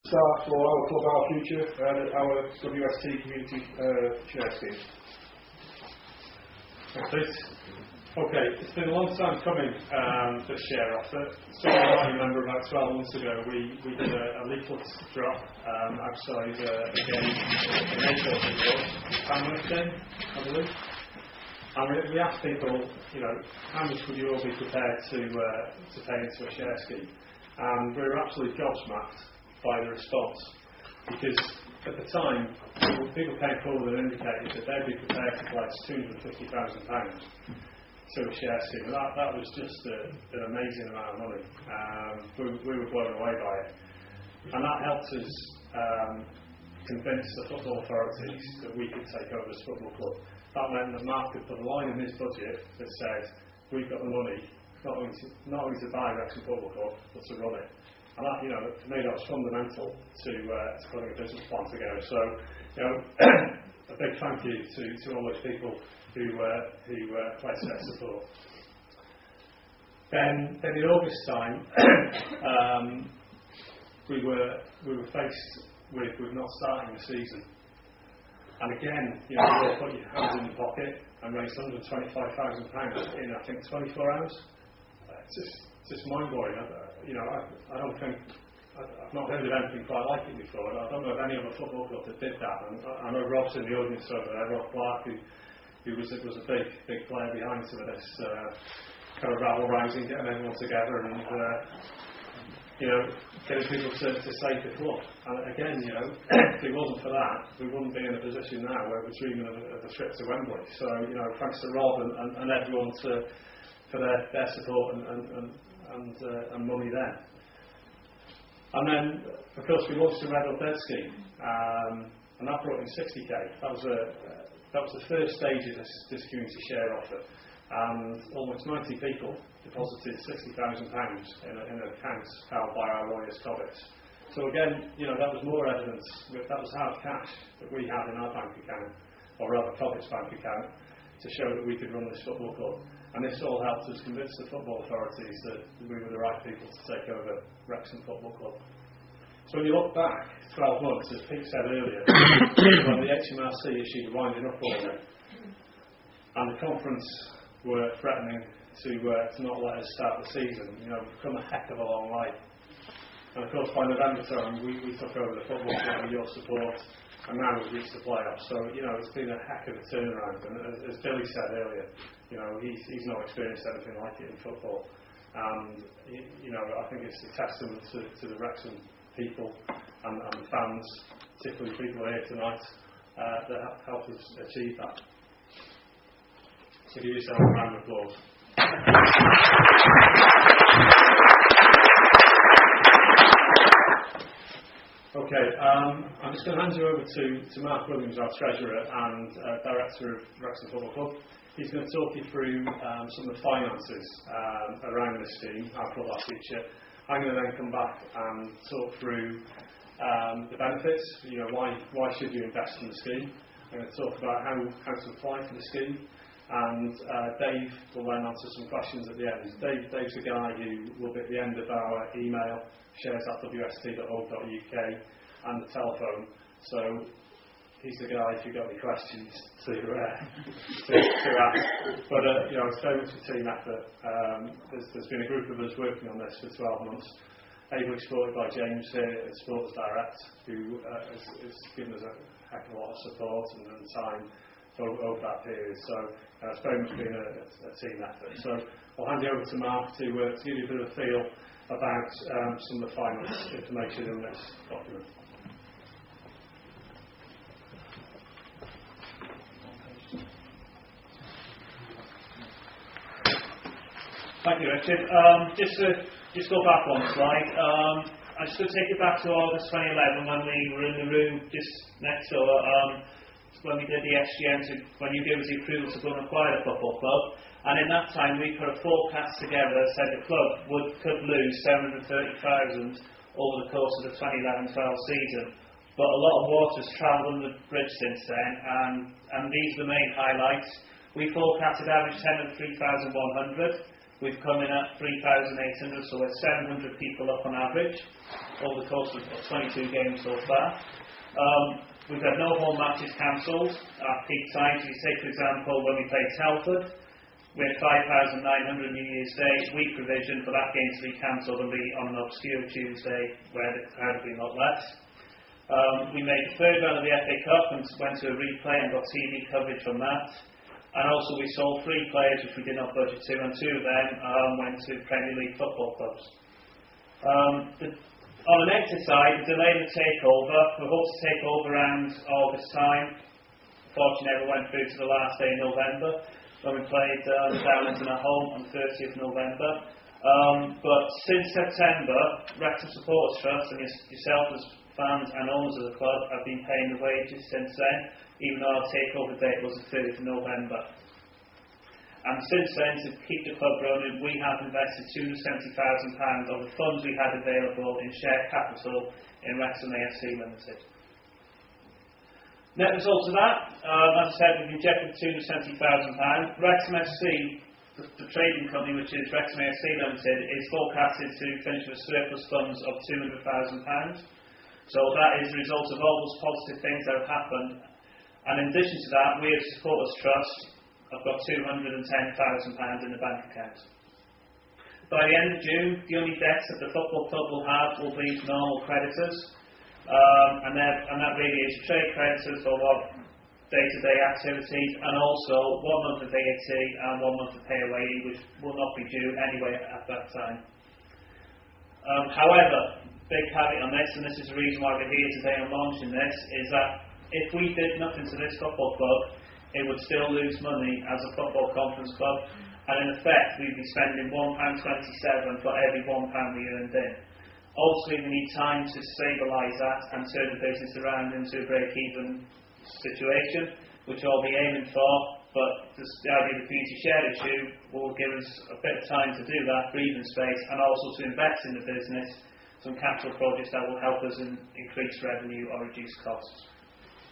Start for our Club Our Future, our WST Community Share Scheme. Thanks, Pete. Okay, it's been a long time coming, this share offer. Some of you might remember about 12 months ago we did a leaflet drop outside a game in April, I believe. And we asked people, how much would you all be prepared to pay into a share scheme? And we were absolutely gobsmacked by the response, because at the time people came forward and indicated that they'd be prepared to pledge £250,000 to a share scheme. That was just an amazing amount of money. We were blown away by it, and that helped us convince the football authorities that we could take over this football club. That meant that Mark could put a line in his budget that said we've got the money not only to buy Wrexham Football Club but to run it. And that, for me, that was fundamental to putting a business plan together. So, a big thank you to all those people who pledged their support. Then in August time, we were faced with not starting the season. And again, you all put your hands in the pocket and raised £125,000 in, I think, 24 hours. Just mind-blowing. I've not heard of anything quite like it before. I don't know of any other football club that did that. And I know Rob's in the audience over there, Rob Clark, who was a big player behind some of this kind of rabble-rousing, getting everyone together and getting people to save the club. And again, if it wasn't for that, we wouldn't be in a position now where we're dreaming of a trip to Wembley. So, thanks to Rob and everyone for their support and money then. And then, of course, we launched the Red or Dead scheme, and that brought in 60k. That was the first stage of this community share offer, and almost 90 people deposited £60,000 in an account held by our lawyers' Cobbitts. So again, that was more evidence, that was hard cash that we had in our bank account, or rather Cobbitt's bank account, to show that we could run this football club. And this all helped us convince the football authorities that we were the right people to take over Wrexham Football Club. So when you look back 12 months, as Pete said earlier, when the HMRC issued a winding up order, and the conference were threatening to not let us start the season, we've come a heck of a long way. And of course, by November time, we took over the football club with your support, and now we've reached the playoffs. So, it's been a heck of a turnaround. And as Billy said earlier, he's not experienced anything like it in football. And, I think it's a testament to the Wrexham people and the fans, particularly people here tonight, that helped us achieve that. So give yourself a round of applause. Okay, I'm just going to hand you over to Mark Williams, our Treasurer and Director of Wrexham Football Club. He's going to talk you through some of the finances around this scheme, our Club Our Future. I'm going to then come back and talk through the benefits, why should you invest in the scheme. I'm going to talk about how to apply for the scheme, and Dave will then answer some questions at the end. Dave's the guy who will be at the end of our email, shares@wst.org.uk, and the telephone. So he's the guy if you've got any questions to ask. But it's very much a team effort. There's been a group of us working on this for 12 months, ably supported by James here at Sports Direct, who has given us a heck of a lot of support and time over that period. So it's very much been a team effort. So I'll hand you over to Mark to give you a bit of a feel about some of the finance information in this document. Thank you, Richard. Just go back one slide. I'm just going to take you back to August 2011 when we were in the room just next door. When we did the SGM, when you gave us the approval to go and acquire the football club, and in that time we put a forecast together that said the club could lose £730,000 over the course of the 2011-12 season. But a lot of water has travelled under the bridge since then, and these are the main highlights. We forecasted average attendance 3,100. we've come in at 3,800, so we're 700 people up on average over the course of 22 games so far. We've had no home matches cancelled at peak times. You take, for example, when we played Telford, we had 5,900 New Year's Day. We provisioned for that game to be cancelled and be on an obscure Tuesday where the crowd would be a lot less. We made the third round of the FA Cup and went to a replay and got TV coverage from that. And also we sold 3 players which we did not budget to, and 2 of them went to Premier League football clubs. On the negative side, the delay in the takeover, we hope to take over around August time. Unfortunately, never went through to the last day in November when we played Darlington at home on 30th November. But since September, Wrexham Supporters Trust and yourself as fans and owners of the club have been paying the wages since then, even though our takeover date was the 30th of November. And since then, to keep the club running, we have invested £270,000 of the funds we had available in share capital in Wrexham AFC Limited. Net result of that, as I said, we've injected £270,000. Wrexham FC, the trading company, which is Wrexham AFC Limited, is forecasted to finish with surplus funds of £200,000. So that is the result of all those positive things that have happened. And in addition to that, we as Supporters Trust have got £210,000 in the bank account. By the end of June, the only debts that the football club will have will be normal creditors, and that really is trade creditors for what day-to-day activities, and also 1 month of VAT and 1 month of PAYE, which will not be due anyway at that time. However, big caveat on this, and this is the reason why we're here today and launching this, is that if we did nothing to this football club, it would still lose money as a football conference club, and in effect we'd be spending £1.27 for every £1 we earned in. Obviously we need time to stabilise that and turn the business around into a break-even situation, which we'll be aiming for, but the idea of the community share issue will give us a bit of time to do that, breathing space, and also to invest in the business, some capital projects that will help us increase revenue or reduce costs.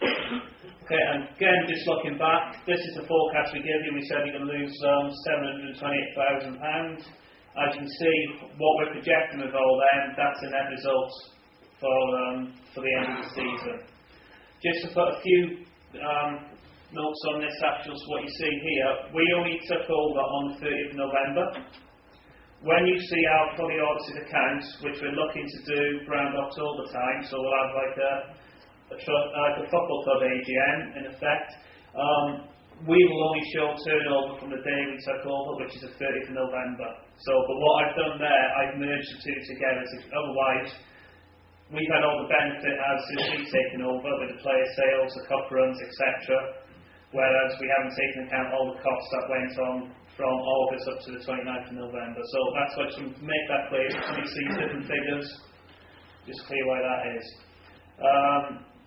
Okay, and again, just looking back, this is the forecast we gave you. We said we're going to lose £728,000. As you can see, what we're projecting with all them, that's the net result for the end of the season. Just to put a few notes on this, actually, what you see here, we only took over on the 30th of November. When you see our fully audited accounts, which we're looking to do around October time, so we'll have like a football club AGM in effect, we will only show turnover from the day we took over, which is the 30th of November. But what I've done there, I've merged the two together. Otherwise, we've had all the benefit as since we've taken over with the player sales, the cup runs, etc. Whereas we haven't taken account all the costs that went on from August up to the 29th of November. So that's why, to make that clear, when you see different figures, just clear why that is.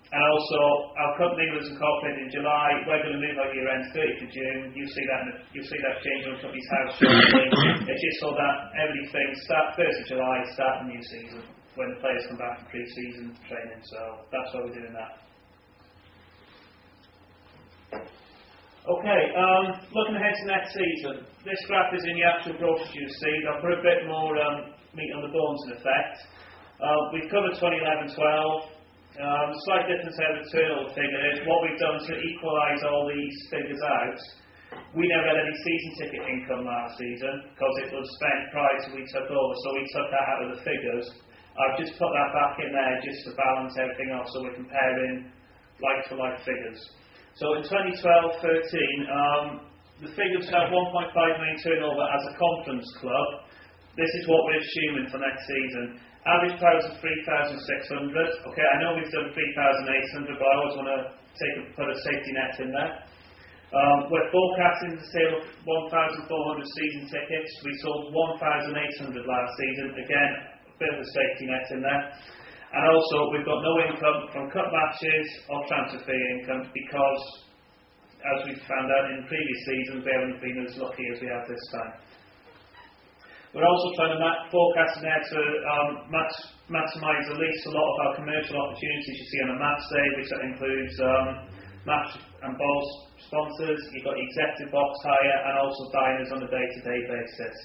And also, our company was incorporated in July. We're going to move our year end 30th of June. You'll see that change on the company's house shortly. It's just so that everything start 1st of July, start the new season when the players come back from pre-season training. So that's why we're doing that. Okay, looking ahead to next season. This graph is in the actual brochure you see. I'll put a bit more meat on the bones in effect. We've covered 2011-12. The slight difference there with the turnover figure is what we've done to equalise all these figures out. We never had any season ticket income last season because it was spent prior to we took over, so we took that out of the figures. I've just put that back in there just to balance everything off, so we're comparing like-for-like figures. So in 2012-13, the figures have 1.5 million turnover as a conference club. This is what we're assuming for next season. Average price of 3,600. Okay, I know we've done 3,800, but I always want to put a safety net in there. We're forecasting the sale of 1,400 season tickets. We sold 1,800 last season. Again, a bit of a safety net in there. And also, we've got no income from cup matches or transfer fee income because, as we've found out in previous seasons, we haven't been as lucky as we have this time. We're also trying to forecast there to maximise at least a lot of our commercial opportunities you see on a match day, which that includes match and ball sponsors. You've got executive box hire and also diners on a day-to-day basis.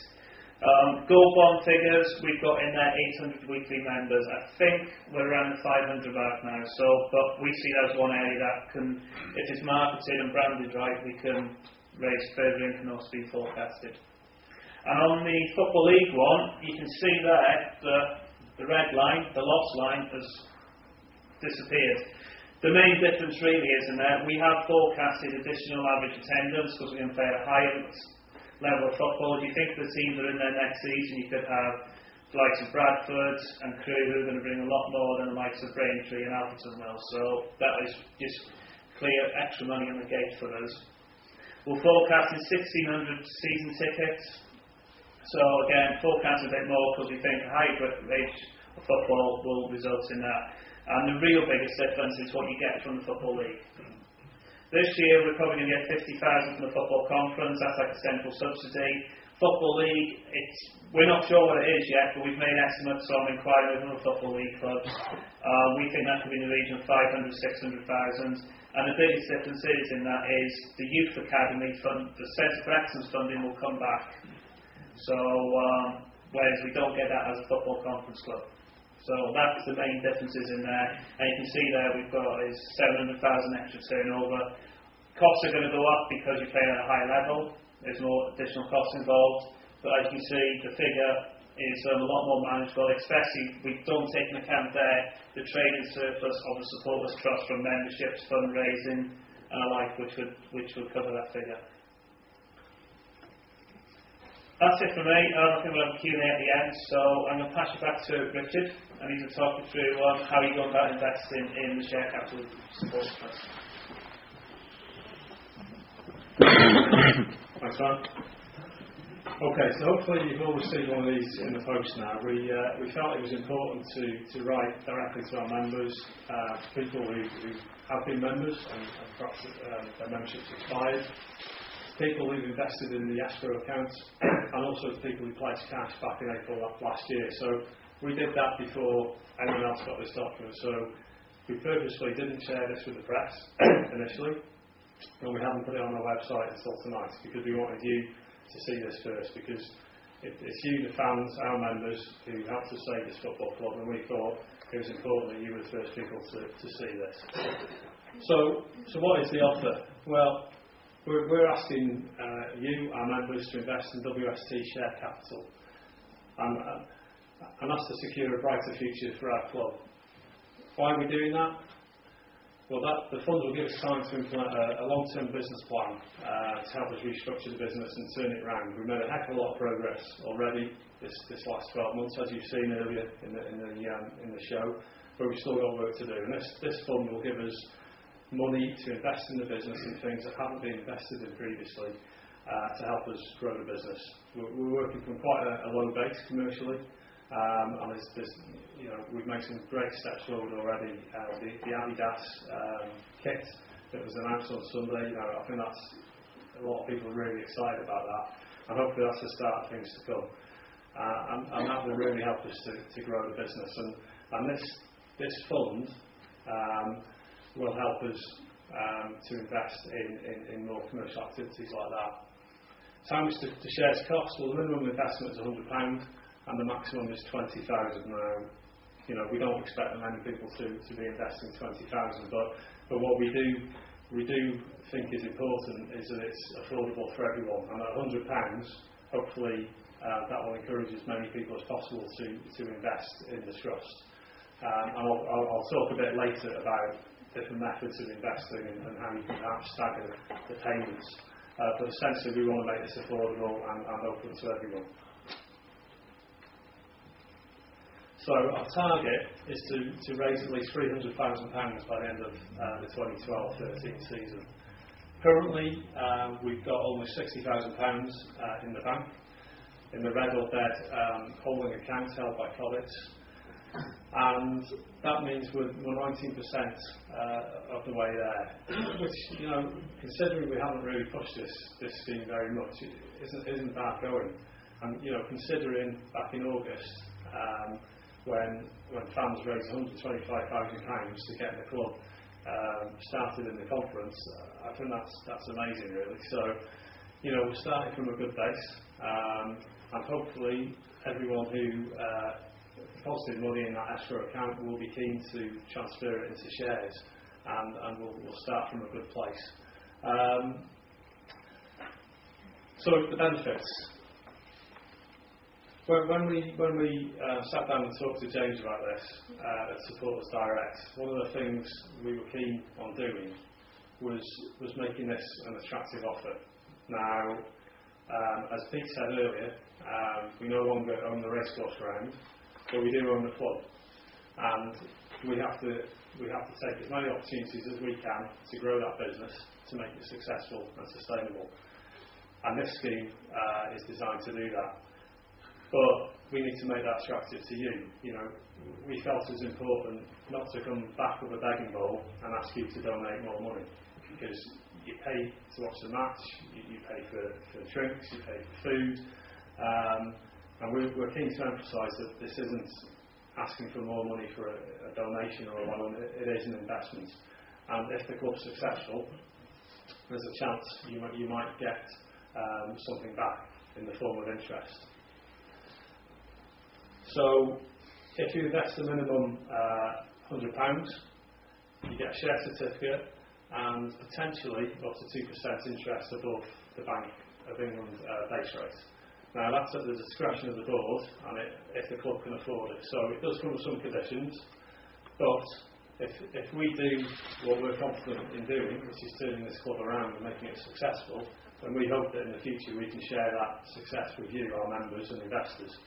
Gold bond figures, we've got in there 800 weekly members. I think we're around the 500 mark now. So, but we see that as one area that can, if it's marketed and branded right, we can raise further income than what's been forecasted. And on the Football League one, you can see there that the red line, the loss line, has disappeared. The main difference really is in that we have forecasted additional average attendance because we're going to play at a higher level of football. If you think the teams are in there next season, you could have the likes of Bradford and Crewe who are going to bring a lot more than the likes of Braintree and Alperton will. So that is just clear extra money on the gate for us. We're forecasting 1,600 season tickets. So again, forecasting a bit more because we think a higher rate of football will result in that. And the real biggest difference is what you get from the Football League. This year we're probably going to get 50,000 from the Football Conference, that's like a central subsidy. Football League, we're not sure what it is yet, but we've made estimates on inquiring with other Football League clubs. We think that could be in the region of 500,000 to 600,000. And the biggest difference is in that is the Youth Academy fund, the Centre for Excellence funding will come back. So, whereas we don't get that as a Football Conference club. So that's the main differences in there. And you can see there we've got is 700,000 extra turnover. Costs are going to go up because you play at a high level. There's more additional costs involved. But as you can see, the figure is a lot more manageable, especially we don't take into account there the trading surplus of the Supporters Trust from memberships, fundraising and the like, which would cover that figure. That's it for me. I think we'll have a Q&A at the end, so I'm going to pass you back to Richard and he's going to talk you through how you go about investing in the share capital support trust. Thanks, Ryan. Okay, so hopefully you've all received one of these in the post now. We felt it was important to write directly to our members, people who have been members and perhaps their membership's expired, people who've invested in the escrow accounts, and also people who pledged cash back in April last year. So we did that before anyone else got this document. So we purposely didn't share this with the press initially, and we haven't put it on our website until tonight because we wanted you to see this first, because it's you, the fans, our members, who helped us save this football club, and we thought it was important that you were the first people to see this. So what is the offer? Well, we're asking you, our members, to invest in WST share capital, and that's to secure a brighter future for our club. Why are we doing that? Well, the funds will give us time to implement a long-term business plan to help us restructure the business and turn it around. We've made a heck of a lot of progress already this last 12 months, as you've seen earlier in the show, but we've still got work to do. And this fund will give us money to invest in the business in things that haven't been invested in previously to help us grow the business. We're working from quite a low base commercially. And we've made some great steps forward already. The Adidas kit that was announced on Sunday, I think that's a lot of people are really excited about that, and hopefully that's the start of things to come. And that will really help us to grow the business. And this fund will help us to invest in more commercial activities like that. So how much do shares cost? Well, the minimum investment is £100. And the maximum is 20,000 now. We don't expect many people to be investing 20,000, but what we do think is important is that it's affordable for everyone. And at £100, hopefully that will encourage as many people as possible to invest in the trust. And I'll talk a bit later about different methods of investing and how you can perhaps stagger the payments. But essentially we want to make this affordable and open to everyone. So our target is to raise at least £300,000 by the end of the 2012-13 season. Currently, we've got almost £60,000 in the bank, in the red or dead holding account held by Covets, and that means we're 19% of the way there. Which, considering we haven't really pushed this scheme very much, isn't bad going. And considering back in August. When fans raised £125,000 to get the club started in the conference, I think that's amazing, really. So, we're starting from a good base. and hopefully everyone who deposited money in that escrow account will be keen to transfer it into shares, and we'll start from a good place. So the benefits. When we sat down and talked to James about this at Supporters Direct, one of the things we were keen on doing was making this an attractive offer. Now, as Pete said earlier, we no longer own the racecourse ground, but we do own the club, and we have to take as many opportunities as we can to grow that business, to make it successful and sustainable. And this scheme is designed to do that. But we need to make that attractive to you. You know, we felt it was important not to come back with a begging bowl and ask you to donate more money, because you pay to watch the match, you pay for drinks, you pay for food, and we're keen to emphasise that this isn't asking for more money for a donation or a loan. It is an investment, and if the club's successful, there's a chance you might get something back in the form of interest. So if you invest a minimum £100, you get a share certificate and potentially up to 2% interest above the Bank of England base rate. Now that's at the discretion of the board, and if the club can afford it. So it does come with some conditions, but if we do what we're confident in doing, which is turning this club around and making it successful, then we hope that in the future we can share that success with you, our members and investors.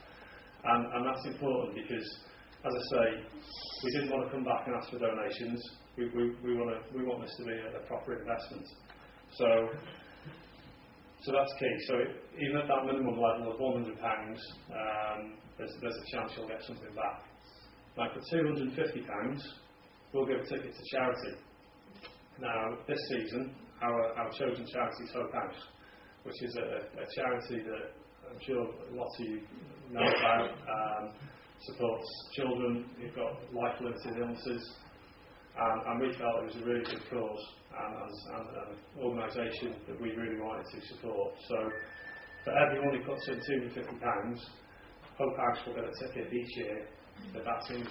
And that's important because, as I say, we didn't want to come back and ask for donations. We want this to be a proper investment. So that's key. So even at that minimum level of £100, there's a chance you'll get something back. Now for £250, we'll give a ticket to charity. Now this season, our chosen charity is Hope House, which is a charity that I'm sure lots of you know about. Supports children who've got life-limited illnesses, and we felt it was a really good cause and an organisation that we really wanted to support. So for everyone who puts in £250, Hope House will get a ticket each year that £250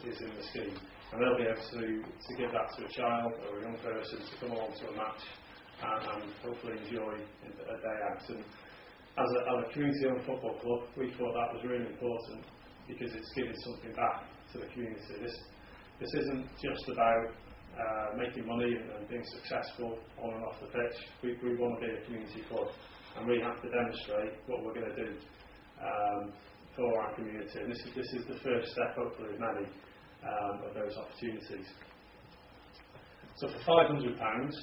is in the scheme, and they'll be able to give that to a child or a young person to come along to a match and hopefully enjoy a day out. And as a community-owned football club, we thought that was really important because it's giving something back to the community. This isn't just about making money and being successful on and off the pitch. We want to be a community club, and we have to demonstrate what we're going to do for our community. And this is the first step, hopefully, of many of those opportunities. So for £500,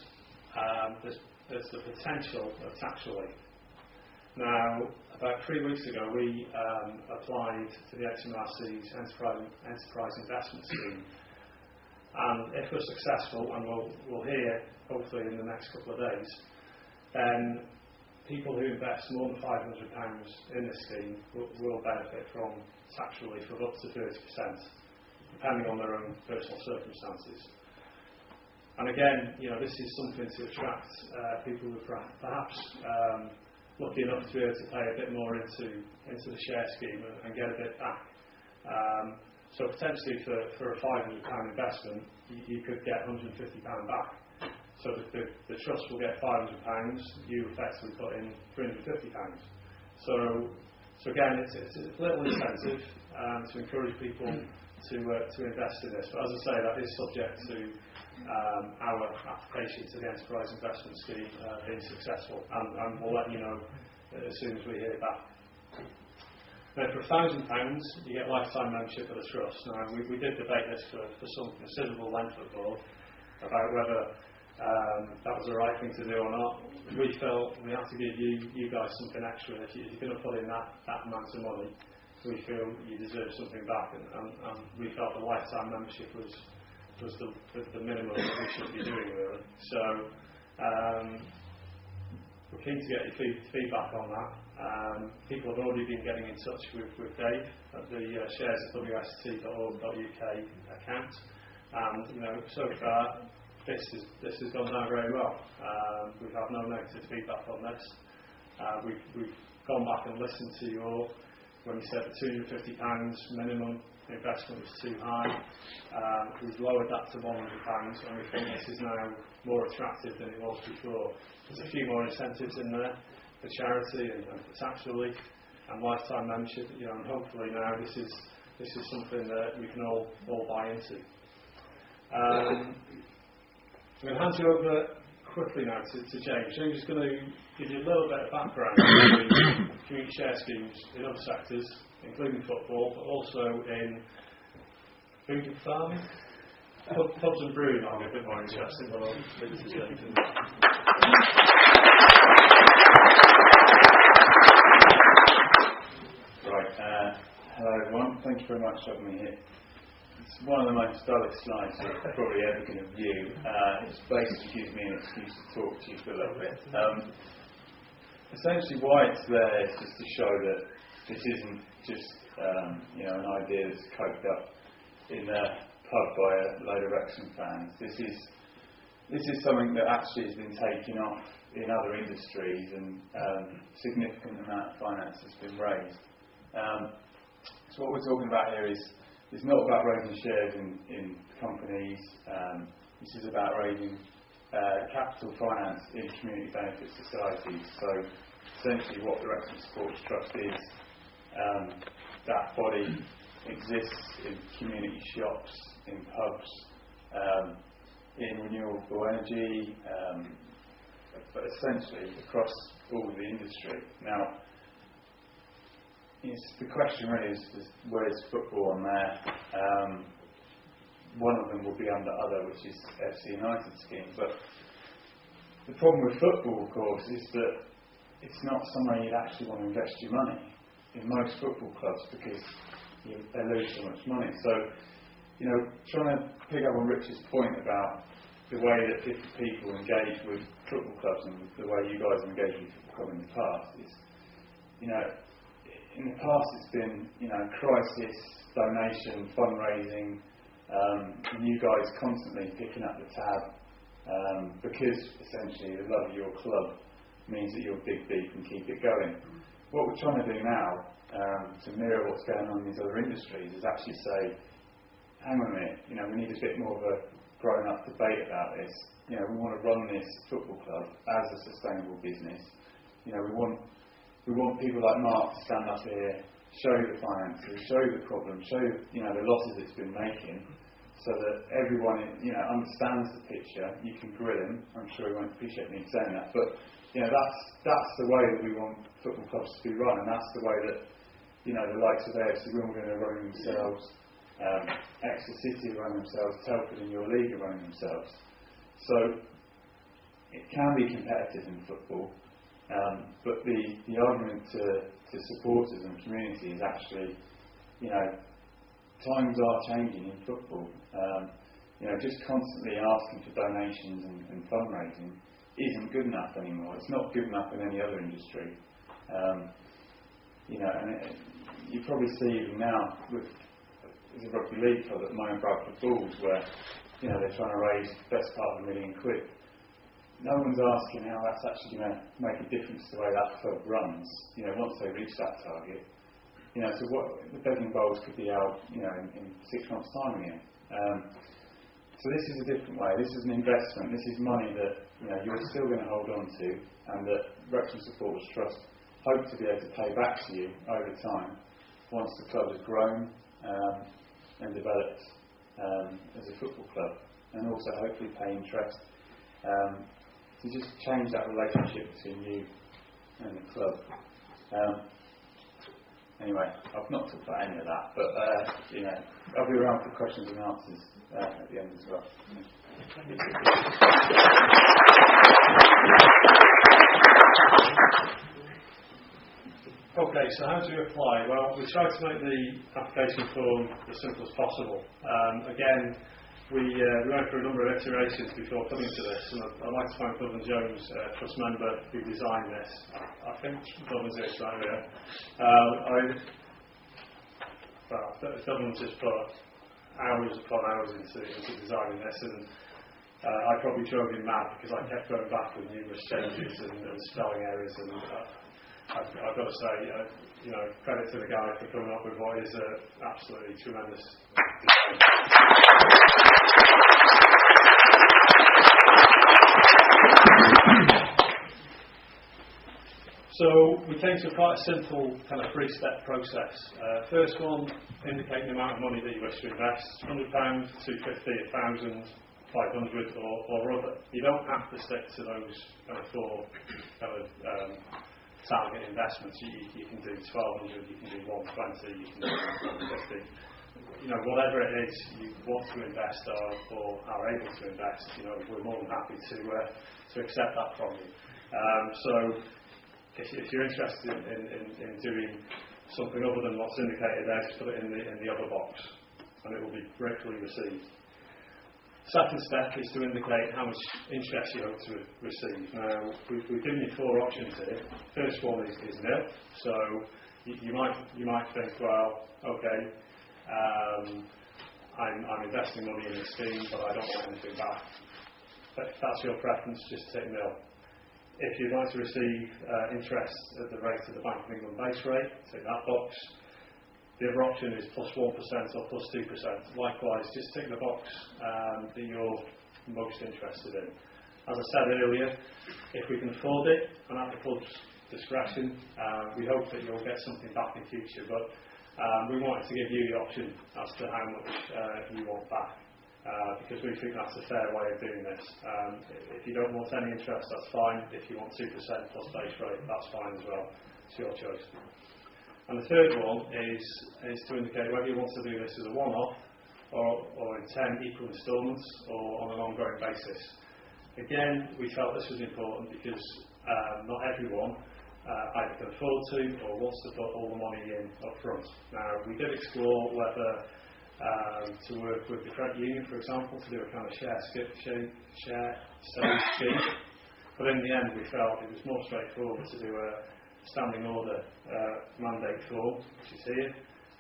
there's the potential of tax relief. Now, about 3 weeks ago, we applied to the HMRC's Enterprise Investment Scheme, and if we're successful, and we'll hear hopefully in the next couple of days, then people who invest more than £500 in this scheme will benefit from tax relief of up to 30%, depending on their own personal circumstances. And again, you know, this is something to attract people who perhaps lucky enough to be able to pay a bit more into the share scheme and get a bit back. So potentially for a £500 investment, you could get £150 back. So the trust will get £500, you effectively put in £350. So again, it's a little incentive to encourage people to invest in this. But as I say, that is subject to our application to the Enterprise Investment Scheme being successful, and we'll let you know as soon as we hear back. Now for £1,000 you get lifetime membership of the Trust. Now we did debate this for some considerable length of board about whether that was the right thing to do or not. We felt we have to give you guys something extra. If you're going to put in that amount of money, we feel you deserve something back, and we felt the lifetime membership was the minimum that we should be doing, really. So we're keen to get your feedback on that. People have already been getting in touch with Dave at the shares at WST.org.uk account, and you know, so far this has gone down very well. We've had no negative feedback on this. We've gone back and listened to when you said the £250 minimum investment was too high. We've lowered that to £100, and we think this is now more attractive than it was before. There's a few more incentives in there for charity and for tax relief and lifetime membership, and hopefully now this is something that we can all buy into. I'm going to hand you over quickly now to James. James is going to give you a little bit of background on the community share schemes in other sectors, including football, but also in food and farming. Pubs and brewing might be a bit more interesting, but I'll leave it to James. Right, hello everyone, thank you very much for having me here. It's one of the most dullest slides you're probably ever going to view. It's basically gives me an excuse to talk to you for a little bit. Essentially why it's there is just to show that this isn't just an idea that's coked up in the pub by a load of Wrexham fans. This is something that actually has been taken off in other industries, and significant amount of finance has been raised. So what we're talking about here is not about raising shares in companies. This is about raising capital finance in community benefit societies. So essentially what the Wrexham Supporters Trust is, that body exists in community shops, in pubs, in renewable energy, but essentially across all the industry. Now, the question really is where's football on there? One of them will be under other, which is FC United scheme. But the problem with football, of course, is that it's not somewhere you'd actually want to invest your money in most football clubs, because they lose so much money. So, trying to pick up on Rich's point about the way that different people engage with football clubs and the way you guys have engaged with football clubs in the past is, in the past it's been, crisis, donation, fundraising, and you guys constantly picking up the tab, because essentially the love of your club means that you'll dig deep and keep it going. What we're trying to do now, to mirror what's going on in these other industries, is actually say, hang on a minute, we need a bit more of a grown-up debate about this. We want to run this football club as a sustainable business. We want people like Mark to stand up here, show you the finances, show you the problems, show you, the losses it's been making, so that everyone understands the picture. You can grill him. I'm sure he won't appreciate me saying that, but that's the way that we want football clubs to be run, and that's the way that the likes of AFC Wimbledon are running themselves, Exeter City are running themselves, Telford in your league are running themselves. So it can be competitive in football. But the argument to supporters and community is actually, times are changing in football. Just constantly asking for donations and fundraising isn't good enough anymore. It's not good enough in any other industry. And you probably see even now with the rugby league club at the moment, Bradford Bulls, where they're trying to raise the best part of £1 million. No one's asking how that's actually going to make a difference to the way that club runs, once they reach that target. So what the begging bowls could be out, in 6 months' time again. So this is a different way. This is an investment. This is money that you're still going to hold on to, and that Wrexham Supporters Trust hope to be able to pay back to you over time once the club has grown and developed as a football club, and also hopefully pay interest. To just change that relationship between you and the club. Anyway, I've not talked about any of that, but I'll be around for questions and answers at the end as well. Okay, so how do you apply? Well, we try to make the application form as simple as possible. Again, we went through a number of iterations before coming to this, and I'd like to thank Dublin Jones, trust member who designed this. I think Dublin's this right here. Dublin's just put hours upon hours into designing this, and I probably drove him mad because I kept going back with numerous changes and spelling errors, and I've got to say, credit to the guy for coming up with what is an absolutely tremendous design. So we came to quite a simple kind of three-step process. First one, indicate the amount of money that you wish to invest: £100, £250, £1,000, £500, or other. You don't have to stick to those kind of four target investments. You can do 1,200, you can do 120, you can do 150. Whatever it is you want to invest or are able to invest, we're more than happy to accept that from you. So if you're interested in doing something other than what's indicated there, just put it in the other box, and it will be gratefully received. Second step is to indicate how much interest you hope to receive. Now, we've given you four options here. First one is nil. So you might think, well, okay, I'm investing money in this scheme, but I don't want anything back. But if that's your preference, just tick nil. If you'd like to receive interest at the rate of the Bank of England base rate, tick that box. The other option is +1% or +2%. Likewise, just tick the box that you're most interested in. As I said earlier, if we can afford it, and at the club's discretion, we hope that you'll get something back in future. But we wanted to give you the option as to how much you want back. Because we think that's a fair way of doing this. If you don't want any interest, that's fine. If you want 2% plus base rate, that's fine as well. It's your choice. And the third one is to indicate whether you want to do this as a one-off or in 10 equal instalments or on an ongoing basis. Again, we felt this was important because not everyone either can afford to or wants to put all the money in up front. Now, we did explore whether to work with the credit union, for example, to do a kind of share save scheme. But in the end, we felt it was more straightforward to do a standing order mandate form, which is here,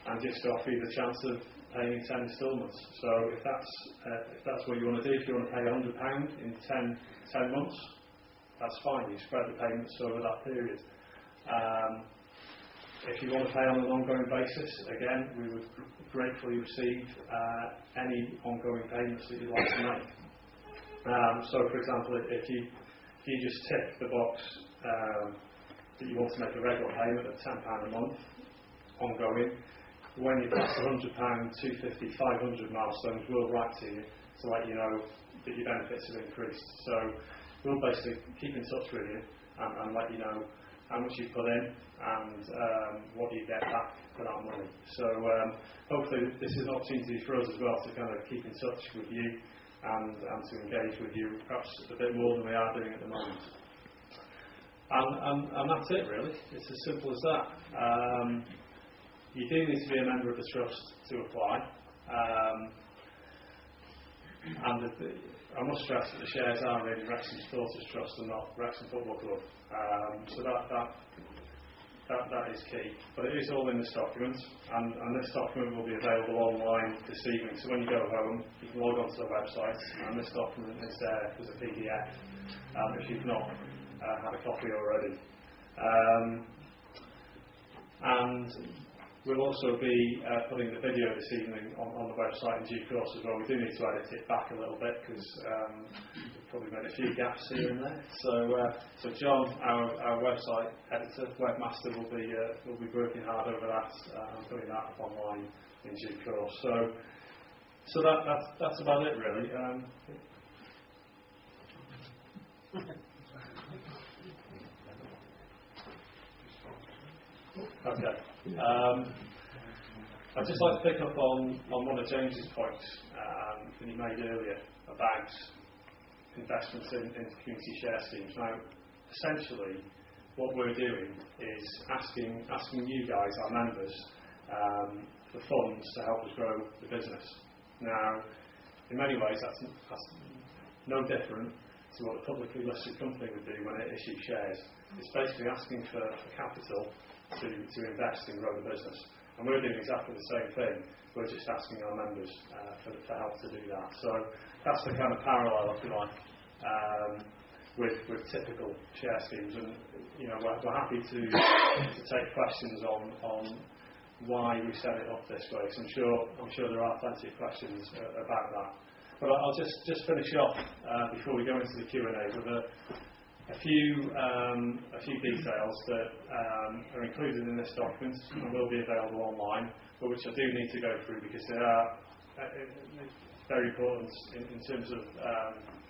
and just offer you the chance of paying in 10 instalments. So if that's what you want to do, if you want to pay £100 in 10 months, that's fine. You spread the payments over that period. If you want to pay on an ongoing basis, again, we would gratefully receive any ongoing payments that you'd like to make. So, for example, if you just tick the box that you want to make a regular payment of £10 a month, ongoing, when you pass the £100, £250, £500 milestones, we'll write to you to let you know that your benefits have increased. So we'll basically keep in touch with you and let you know how much you put in and what you get back for that money. So hopefully this is an opportunity for us as well to kind of keep in touch with you and to engage with you perhaps a bit more than we are doing at the moment. And that's it really. It's as simple as that. You do need to be a member of the trust to apply. And I must stress that the shares are in Wrexham Supporters Trust and not Wrexham Football Club. So that is key. But it is all in this document, and this document will be available online this evening. So when you go home, you can log on to the website, and this document is there as a PDF if you've not had a copy already. And we'll also be putting the video this evening on the website in due course as well. We do need to edit it back a little bit because we've probably made a few gaps here and there. So John, our website editor, webmaster, will be working hard over that and putting that up online in due course. So that's about it really. Okay. I'd just like to pick up on one of James's points that he made earlier about investments in community share schemes. Now, essentially, what we're doing is asking you guys, our members, for funds to help us grow the business. Now, in many ways, that's no different to what a publicly listed company would do when it issues shares. It's basically asking for capital to invest and grow the business. And we're doing exactly the same thing. We're just asking our members for help to do that. So that's the kind of parallel, if you like. with typical share schemes, and we're happy to take questions on why we set it up this way. So I'm sure there are plenty of questions about that. But I'll just finish off before we go into the Q&A with a few details that are included in this document and will be available online, but which I do need to go through because they are very important in terms of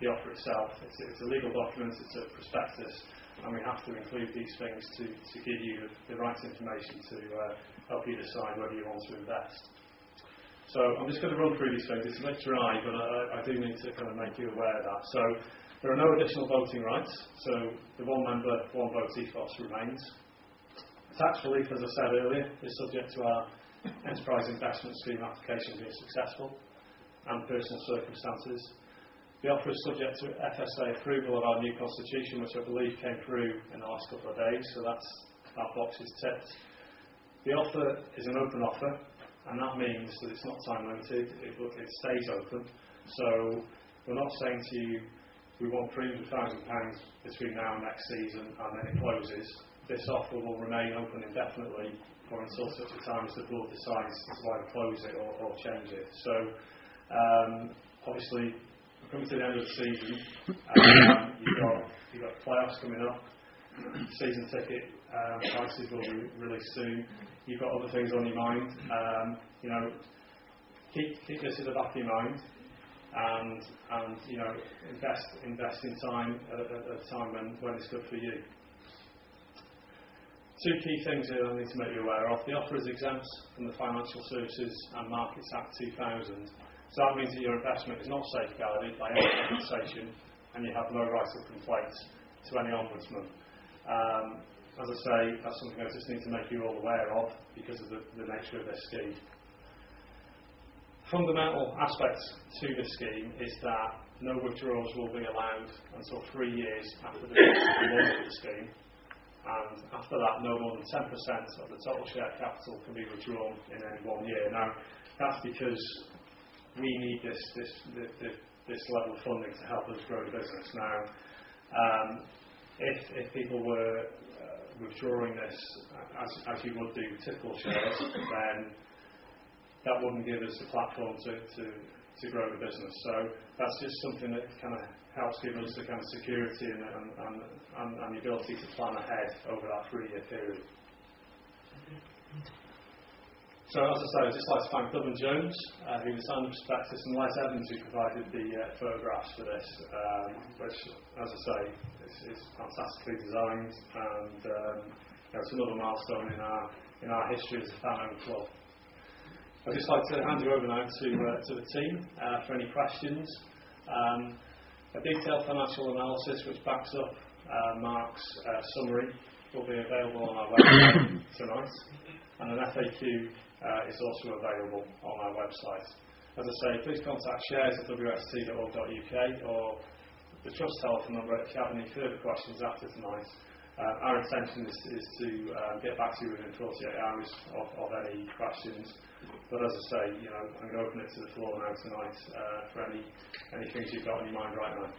the offer itself. It's a legal document, it's a prospectus, and we have to include these things to give you the right information to help you decide whether you want to invest. So I'm just going to run through these things. It's a bit dry, but I do need to kind of make you aware of that. So there are no additional voting rights, so the one member, one vote ethos remains. Tax relief, as I said earlier, is subject to our enterprise investment scheme application being successful and personal circumstances. The offer is subject to FSA approval of our new constitution, which I believe came through in the last couple of days, so that box is ticked. The offer is an open offer, and that means that it's not time limited, it stays open. So we're not saying to you, we want £300,000 between now and next season and then it closes. This offer will remain open indefinitely or until such a time as the board decides to either close it or change it. So obviously we're coming to the end of the season. You've got playoffs coming up. Season ticket prices will be released soon. You've got other things on your mind. Keep this at the back of your mind, and invest in time at a time when it's good for you. Two key things here I need to make you aware of. The offer is exempt from the Financial Services and Markets Act 2000. So that means that your investment is not safeguarded by any compensation, and you have no right of complaint to any ombudsman. As I say, that's something I just need to make you all aware of because of the nature of this scheme. Fundamental aspect to this scheme is that no withdrawals will be allowed until 3 years after the launch of the scheme, and after that no more than 10% of the total share capital can be withdrawn in any 1 year. Now that's because we need this level of funding to help us grow the business. Now if people were withdrawing this as you would do typical shares, then that wouldn't give us the platform to grow the business. So that's just something that kind of helps give us the kind of security and the ability to plan ahead over that 3-year period. So as I say, I'd just like to thank Dublin Jones, who designed the prospectus, and Les Evans, who provided the photographs for this, which, as I say, is fantastically designed, and it's another milestone in our history as a fan-owned club. I'd just like to hand you over now to the team for any questions. A detailed financial analysis which backs up Mark's summary will be available on our website tonight, and an FAQ is also available on our website. As I say, please contact shares@wst.org.uk or the Trust telephone number if you have any further questions after tonight. Our intention is to get back to you within 48 hours of any questions. But as I say, I'm going to open it to the floor now tonight for any things you've got on your mind right now.